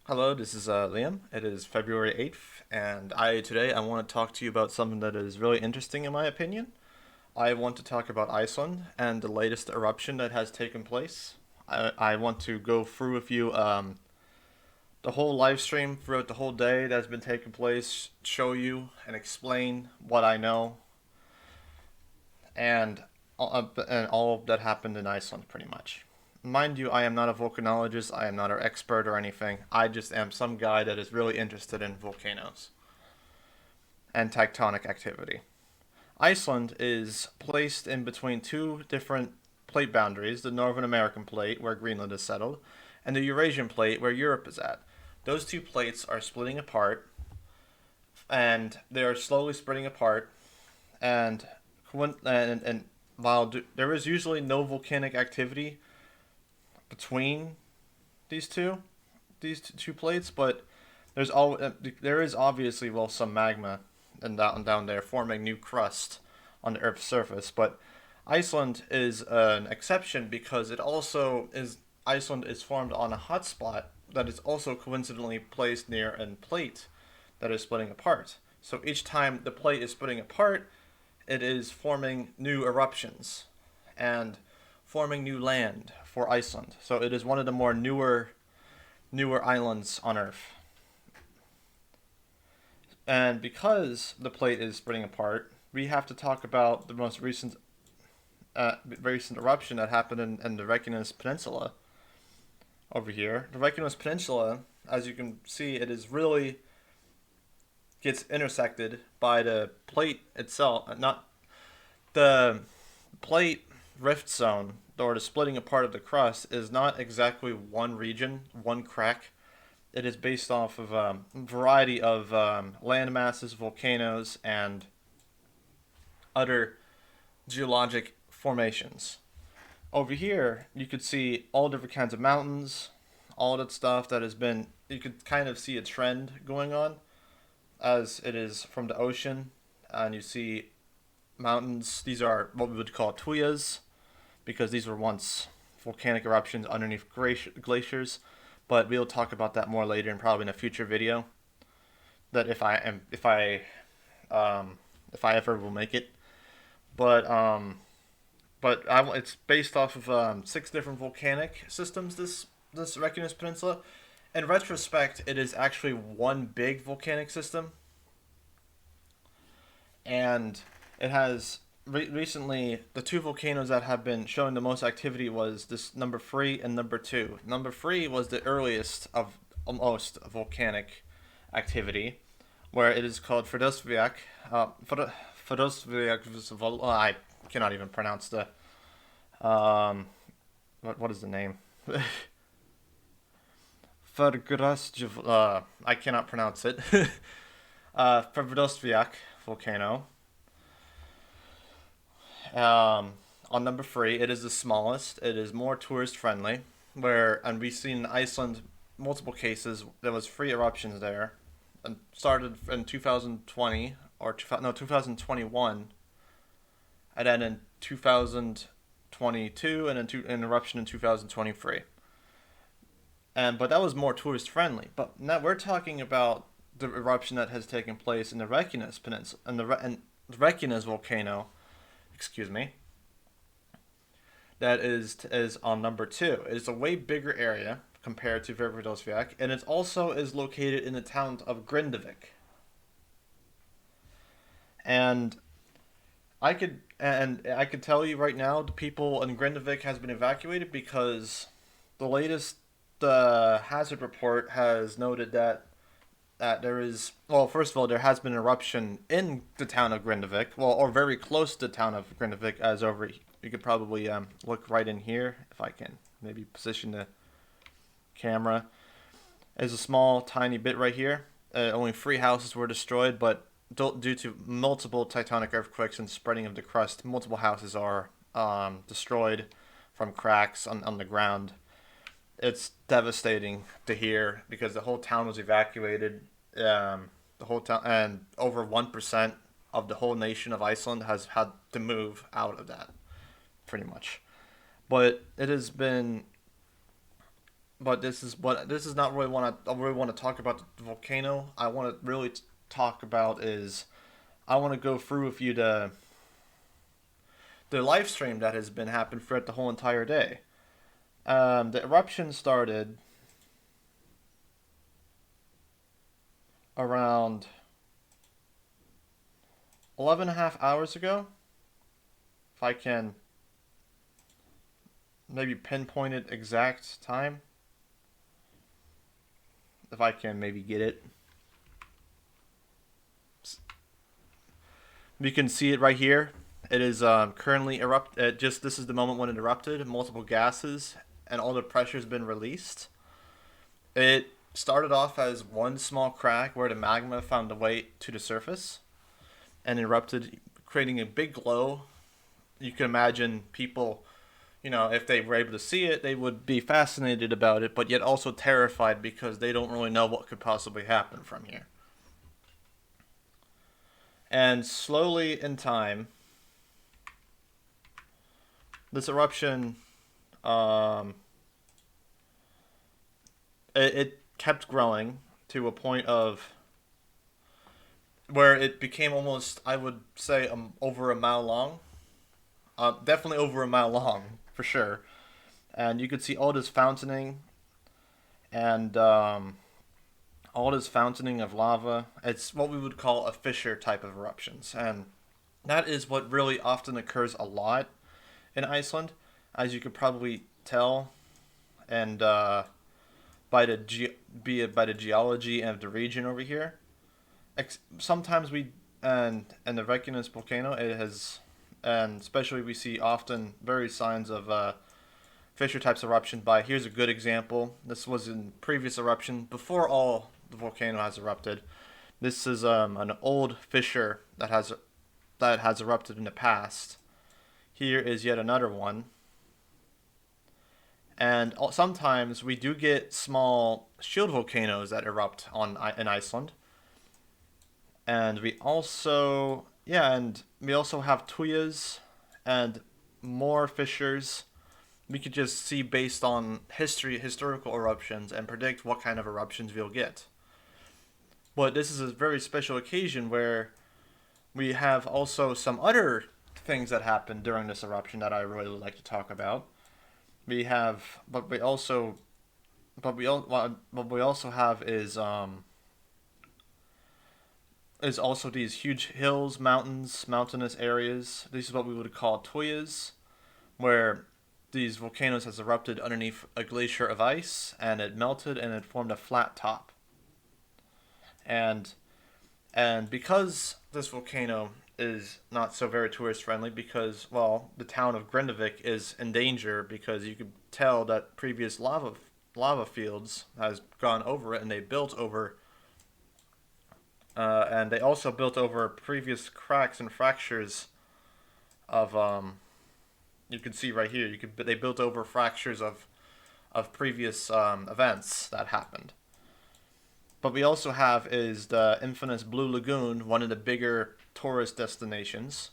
Hello, this is Liam. It is February 8th, and today I want to talk to you about something that is really interesting in my opinion. I want to talk about Iceland and the latest eruption that has taken place. I want to go through with you the whole live stream throughout the whole day that's been taking place, show you and explain what I know and and all that happened in Iceland pretty much. Mind you, I am not a volcanologist, I am not an expert or anything. I just am some guy that is really interested in volcanoes and tectonic activity. Iceland is placed in between two different plate boundaries, the Northern American plate, where Greenland is settled, and the Eurasian plate, where Europe is at. Those two plates are splitting apart, and they are slowly splitting apart, and while there is usually no volcanic activity between these two plates, but there is obviously some magma and down there forming new crust on the Earth's surface. But Iceland is an exception because it also is Iceland is formed on a hotspot that is also coincidentally placed near a plate that is splitting apart. So each time the plate is splitting apart, it is forming new eruptions and forming new land for Iceland. So it is one of the more newer islands on Earth. And because the plate is splitting apart, we have to talk about the most recent eruption that happened in the Reykjanes Peninsula over here. The Reykjanes Peninsula, as you can see, it is really gets intersected by the plate itself, not the plate rift zone or the splitting apart of the crust is not exactly one region, one crack. It is based off of a variety of land masses, volcanoes, and other geologic formations. Over here, you could see all different kinds of mountains, all that stuff that has been. You could kind of see a trend going on as it is from the ocean, and you see mountains. These are what we would call tuyas, because these were once volcanic eruptions underneath glaciers. But we'll talk about that more later and probably in a future video. That if I ever will make it. But it's based off of six different volcanic systems. This Reykjanes Peninsula. In retrospect, it is actually one big volcanic system, and it has recently the two volcanoes that have been showing the most activity was this number three and number two. Number three was the earliest of almost volcanic activity, where it is called Ferdosviak. I cannot even pronounce the what is the name? I cannot pronounce it. Ferdosviak volcano. On number three, it is the smallest. It is more tourist friendly. And we've seen in Iceland multiple cases. There was three eruptions there, and started in 2020 or 2021, and then in 2022, and then an eruption in 2023. But that was more tourist friendly. But now we're talking about the eruption that has taken place in the Reykjanes Peninsula and the Reykjanes volcano. Excuse me, that is on number two. It is a way bigger area compared to Verdosviak, and it also is located in the town of Grindavik. And I could tell you right now, the people in Grindavik has been evacuated because the latest hazard report has noted that there is, well, first of all, there has been an eruption in the town of Grindavik, well, or very close to the town of Grindavik, as over. You could probably look right in here if I can maybe position the camera. There's a small, tiny bit right here. Only three houses were destroyed, but due to multiple tectonic earthquakes and spreading of the crust, multiple houses are destroyed from cracks on the ground. It's devastating to hear because the whole town was evacuated. The whole town and over 1% of the whole nation of Iceland has had to move out of that, pretty much. But it has been but this is not really what I really want to talk about the volcano. I want to really talk about is I want to go through with you the live stream that has been happening throughout the whole entire day. The eruption started around 11 and a half hours ago. If I can maybe pinpoint it exact time. If I can maybe get it. You can see it right here. It is currently erupt. Just this is the moment when it erupted. Multiple gases and all the pressure has been released. It started off as one small crack where the magma found a way to the surface and erupted, creating a big glow. You can imagine people, if they were able to see it, they would be fascinated about it, but yet also terrified because they don't really know what could possibly happen from here. And slowly in time, this eruption, it kept growing to a point of where it became almost, I would say, over a mile long. Definitely over a mile long, for sure. And you could see all this fountaining and all this fountaining of lava. It's what we would call a fissure type of eruptions. And that is what really often occurs a lot in Iceland, as you could probably tell, and by by the geology of the region over here. Sometimes and the Reykjanes volcano, it has, and especially we see often very signs of fissure types eruption. By here's a good example. This was in previous eruption before all the volcano has erupted. This is an old fissure that has erupted in the past. Here is yet another one. And sometimes we do get small shield volcanoes that erupt in Iceland. And we also have tuyas and more fissures. We could just see based on historical eruptions and predict what kind of eruptions we'll get. But this is a very special occasion where we have also some other things that happened during this eruption that I really would like to talk about. We have, but we also have is also these huge hills, mountainous areas. These are what we would call tuyas, where these volcanoes has erupted underneath a glacier of ice, and it melted and it formed a flat top. And because this volcano is not so very tourist friendly, because the town of Grindavik is in danger because you could tell that previous lava fields has gone over it, and they built over. And they also built over previous cracks and fractures of you can see right here. They built over fractures of previous events that happened. But we also have is the infamous Blue Lagoon, one of the bigger tourist destinations.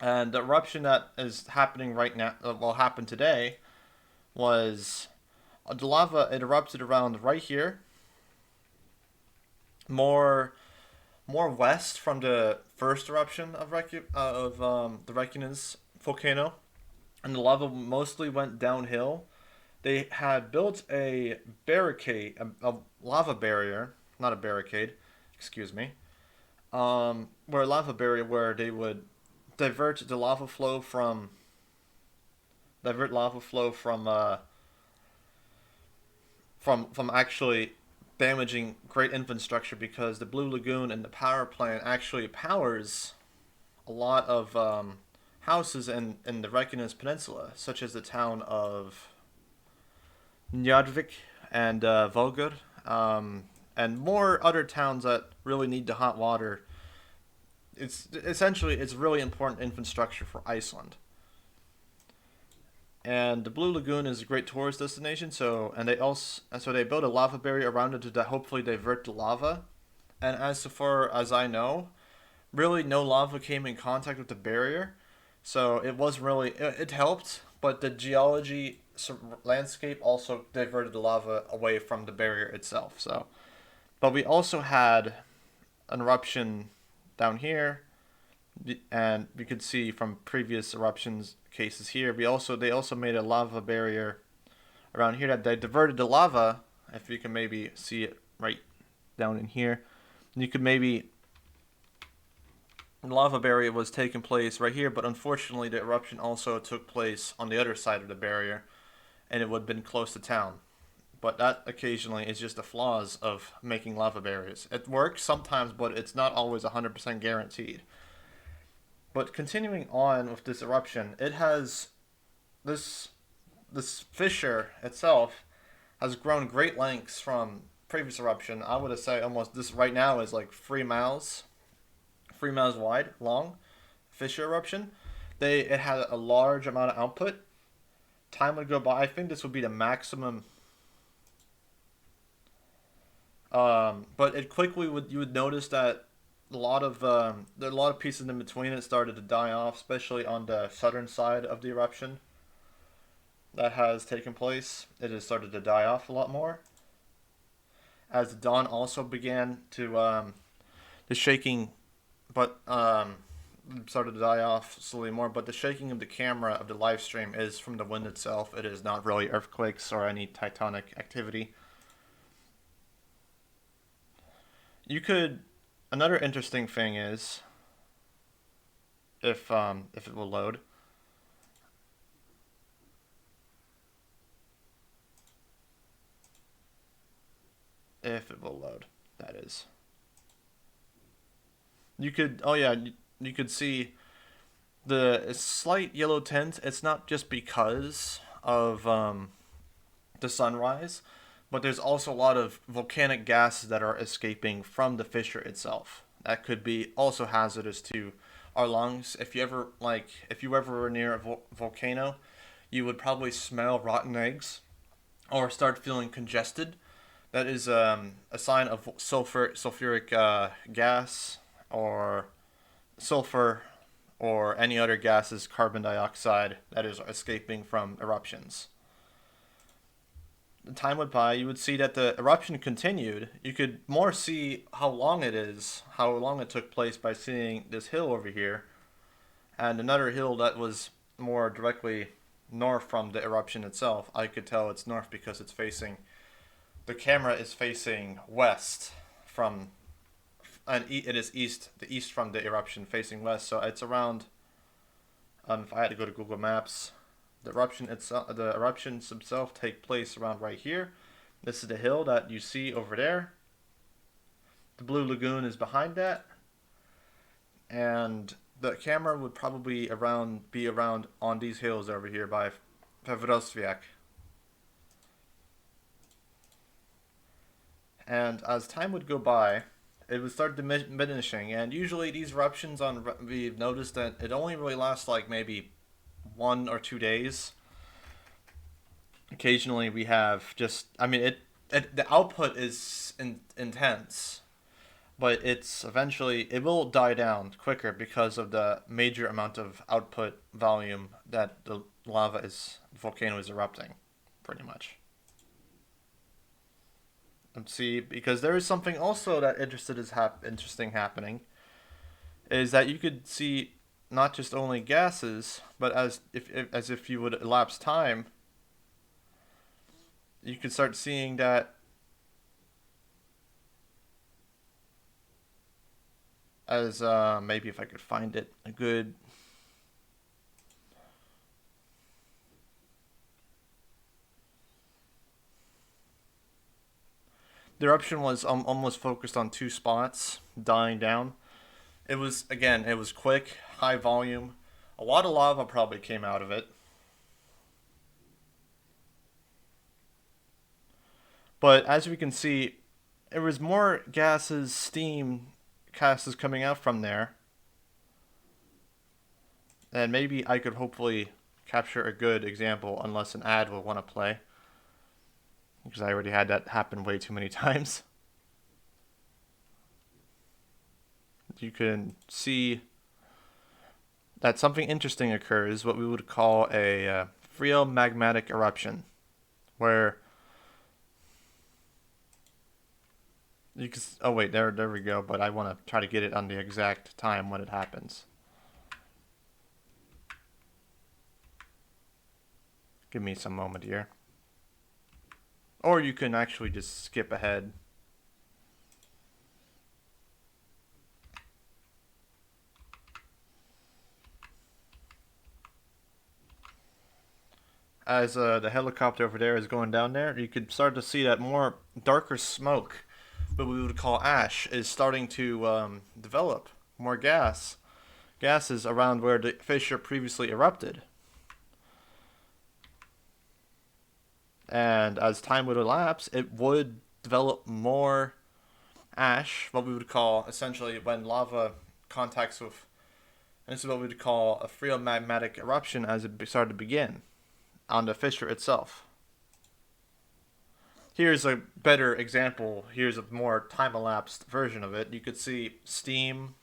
And the eruption that is happening right now, happened today, was the lava. It erupted around right here, more west from the first eruption of the Reykjanes volcano, and the lava mostly went downhill. They had built a barricade, a lava barrier, not a barricade, excuse me, where a lava barrier where they would divert lava flow from actually damaging great infrastructure, because the Blue Lagoon and the power plant actually powers a lot of houses in the Reykjanes Peninsula, such as the town of Njarðvík and Vogur, and more other towns that really need the hot water. It's really important infrastructure for Iceland. And the Blue Lagoon is a great tourist destination. So they built a lava barrier around it to hopefully divert the lava. And as far as I know, really no lava came in contact with the barrier, so it wasn't really, it helped. But the geology landscape also diverted the lava away from the barrier itself. So, but we also had an eruption down here, and we could see from previous eruptions cases here. They also made a lava barrier around here that they diverted the lava. If you can maybe see it right down in here, you could maybe the lava barrier was taking place right here, but unfortunately the eruption also took place on the other side of the barrier, and it would have been close to town. But that occasionally is just the flaws of making lava barriers. It works sometimes, but it's not always 100% guaranteed. But continuing on with this eruption, it has this fissure itself has grown great lengths from previous eruption. I would say almost this right now is like 3 miles wide, long fissure eruption. It had a large amount of output. Time would go by. I think this would be the maximum. But it quickly you would notice that there are a lot of pieces in between it started to die off, especially on the southern side of the eruption that has taken place. It has started to die off a lot more. As the dawn also began to the shaking, but started to die off slowly more. But the shaking of the camera of the live stream is from the wind itself. It is not really earthquakes or any tectonic activity. Another interesting thing is if it will load. If it will load, that is. You could see the slight yellow tint. It's not just because of the sunrise, but there's also a lot of volcanic gases that are escaping from the fissure itself. That could be also hazardous to our lungs. If you ever were near a volcano, you would probably smell rotten eggs or start feeling congested. That is a sign of sulfuric gas or sulfur or any other gases, carbon dioxide that is escaping from eruptions. The time went by, you would see that the eruption continued. You could more see how long it took place by seeing this hill over here, and another hill that was more directly north from the eruption itself. I could tell it's north because the camera is facing west and it is the east from the eruption facing west. So it's around, if I had to go to Google Maps, the eruptions themselves take place around right here. This is the hill that you see over there. The Blue Lagoon is behind that. And the camera would probably be around on these hills over here by Fevrosviak. And as time would go by, it would start diminishing. And usually these eruptions we've noticed that it only really lasts like maybe 1 or 2 days. Occasionally we have the output is intense, but it will die down quicker because of the major amount of output volume that the volcano is erupting, pretty much. Let's see, because there is something also that interesting happening, is that you could see not just only gases, but as if you would elapse time, you could start seeing that as maybe if I could find it a good. The eruption was almost focused on 2 spots, dying down. It was quick, high volume. A lot of lava probably came out of it. But as we can see, there was more steam gases coming out from there. And maybe I could hopefully capture a good example, unless an ad will want to play. Because I already had that happen way too many times. You can see that something interesting occurs, what we would call a phreomagmatic eruption, where you can. Oh wait, there we go. But I want to try to get it on the exact time when it happens. Give me some moment here. Or you can actually just skip ahead. As the helicopter over there is going down there, you could start to see that more darker smoke, what we would call ash, is starting to develop. More gases around where the fissure previously erupted. And as time would elapse, it would develop more ash, what we would call essentially when lava contacts with. And this is what we would call a phreomagmatic eruption as it started to begin on the fissure itself. Here's a better example. Here's a more time-elapsed version of it. You could see steam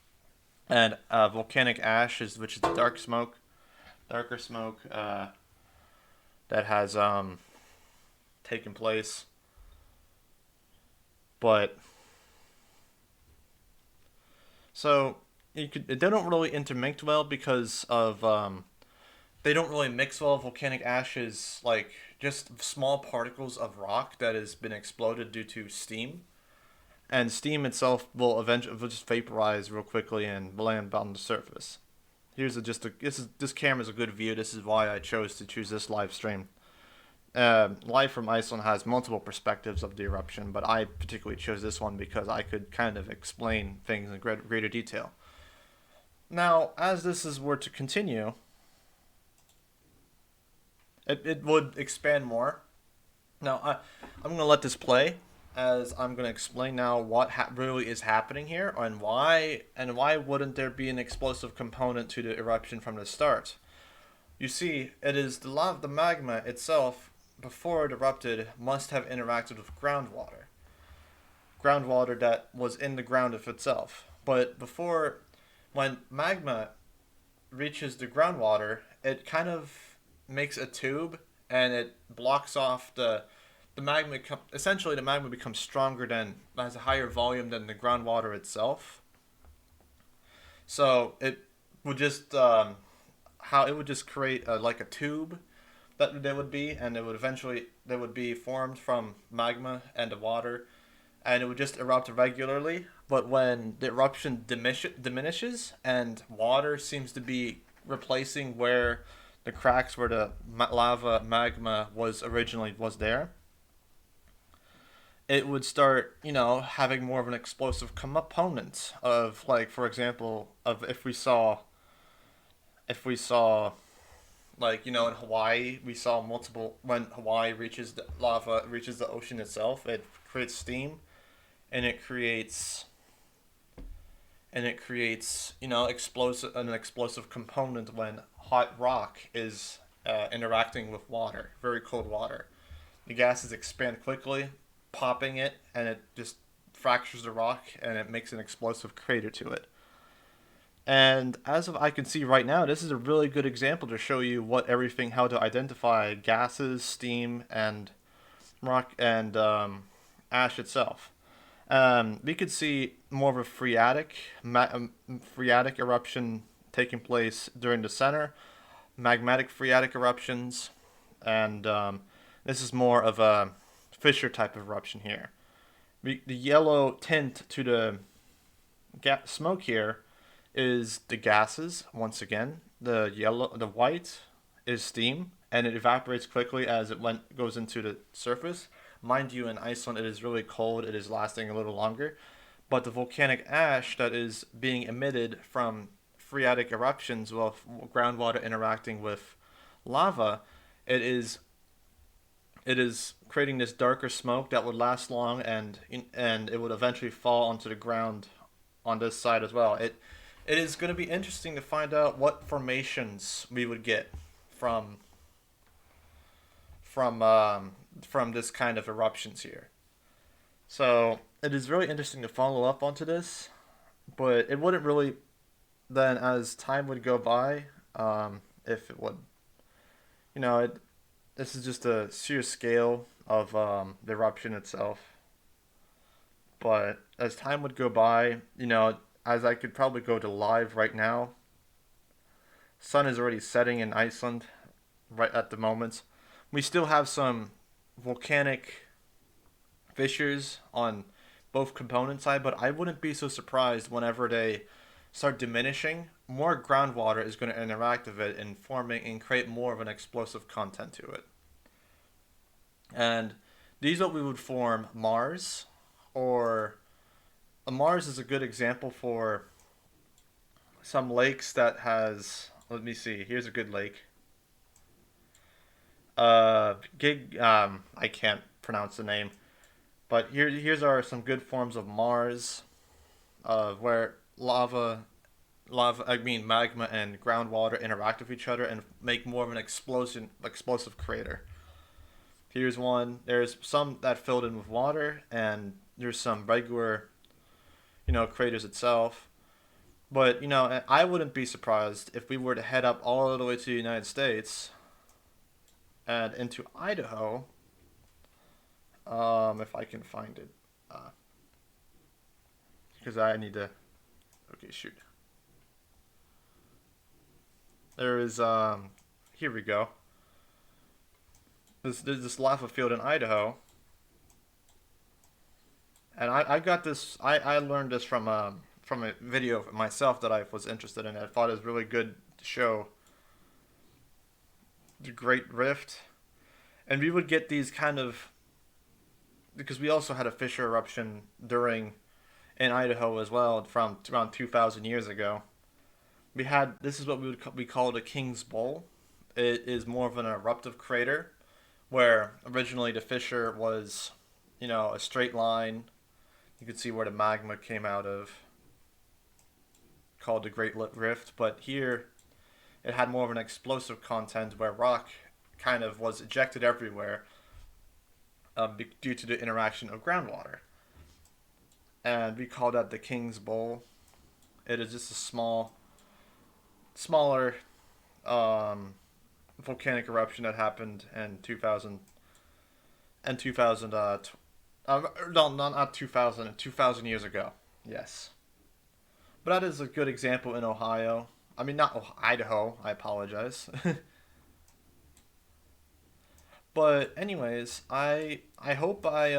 and volcanic ash, which is the darker smoke that has taken place. But so they don't really intermix well because of they don't really mix well. Volcanic ash is like just small particles of rock that has been exploded due to steam, and steam itself will eventually just vaporize real quickly and land on the surface. This camera is a good view. This is why I chose to choose this live stream. Live from Iceland has multiple perspectives of the eruption, but I particularly chose this one because I could kind of explain things in greater detail. Now, as were to continue, it would expand more. Now, I'm going to let this play as I'm going to explain now what really is happening here and why wouldn't there be an explosive component to the eruption from the start. You see, it is the magma itself, before it erupted, must have interacted with groundwater. Groundwater that was in the ground of itself. But when magma reaches the groundwater, it kind of makes a tube and it blocks off the magma. Essentially, the magma becomes stronger has a higher volume than the groundwater itself. So it would just create like a tube that there would be, and there would be formed from magma and the water, and it would just erupt regularly. But when the eruption diminishes and water seems to be replacing where the cracks where the lava magma was there, it would start, having more of an explosive component of, like, for example, of if we saw, like, in Hawaii, we saw multiple, when Hawaii reaches the ocean itself, it creates steam, and it creates, an explosive component when hot rock is interacting with water, very cold water. The gases expand quickly, popping it, and it just fractures the rock, and it makes an explosive crater to it. And as I can see right now, this is a really good example to show you how to identify gases, steam, and rock and ash itself. We could see more of a phreatic eruption taking place during the center, magmatic phreatic eruptions, and this is more of a fissure type of eruption here. The yellow tint to the smoke here is the gases. Once again, the white is steam, and it evaporates quickly as it goes into the surface. Mind you, in Iceland, it is really cold. It is lasting a little longer. But the volcanic ash that is being emitted from phreatic eruptions with groundwater interacting with lava, it is creating this darker smoke that would last long, and it would eventually fall onto the ground on this side as well. It is going to be interesting to find out what formations we would get from this kind of eruptions here. So it is really interesting to follow up onto this, but it wouldn't really then, as time would go by, if it would, this is just a sheer scale of the eruption itself. But as time would go by, as I could probably go to live right now, sun is already setting in Iceland right at the moment. We still have some volcanic fissures on both component side, but I wouldn't be so surprised whenever they start diminishing. More groundwater is going to interact with it and forming and create more of an explosive content to it. And these what we would form Mars, or Mars is a good example for some lakes that has. Let me see. Here's a good lake. I can't pronounce the name, but here's are some good forms of Mars, where magma and groundwater interact with each other and make more of an explosive crater. Here's one. There's some that filled in with water, and there's some regular, craters itself. But I wouldn't be surprised if we were to head up all the way to the United States and into Idaho. If I can find it, because I need to. Okay, shoot. There is Here we go. There's this lava field in Idaho, and I got this. I learned this from a video of myself that I was interested in. I thought it was really good to show the Great Rift, and we would get these kind of, because we also had a fissure eruption in Idaho as well from around 2,000 years ago. This is what we call the King's Bowl. It is more of an eruptive crater, where originally the fissure was, a straight line. You could see where the magma came out of, called the Great Rift. But here, it had more of an explosive content where rock kind of was ejected everywhere, due to the interaction of groundwater. And we call that the King's Bowl. It is just a smaller volcanic eruption that happened in 2000 and 2000 no, not 2000, 2000 years ago. Yes. But that is a good example in Ohio. I mean, not Idaho. I apologize. But anyways, I hope I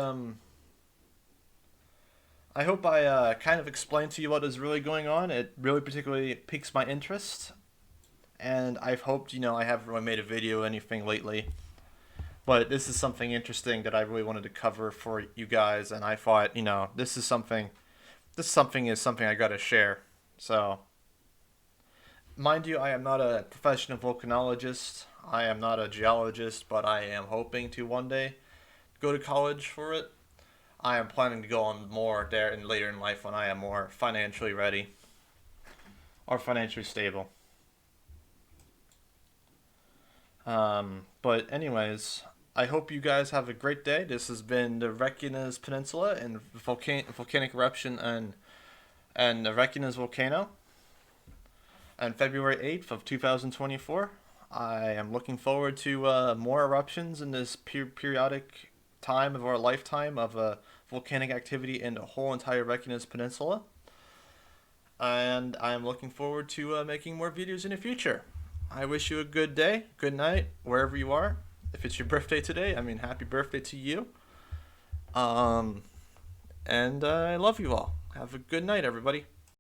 kind of explained to you what is really going on. It really particularly piques my interest, and I've hoped, I haven't really made a video or anything lately, but this is something interesting that I really wanted to cover for you guys, and I thought, this is something I gotta share. So, mind you, I am not a professional volcanologist. I am not a geologist, but I am hoping to one day go to college for it. I am planning to go on more there and later in life when I am more financially ready or financially stable. But anyways, I hope you guys have a great day. This has been the Reykjanes Peninsula and volcanic eruption and the Reykjanes Volcano on February 8th of 2024. I am looking forward to more eruptions in this periodic time of our lifetime of volcanic activity in the whole entire Reykjanes Peninsula. And I'm looking forward to making more videos in the future. I wish you a good day, good night, wherever you are. If it's your birthday today, happy birthday to you. And I love you all. Have a good night, everybody.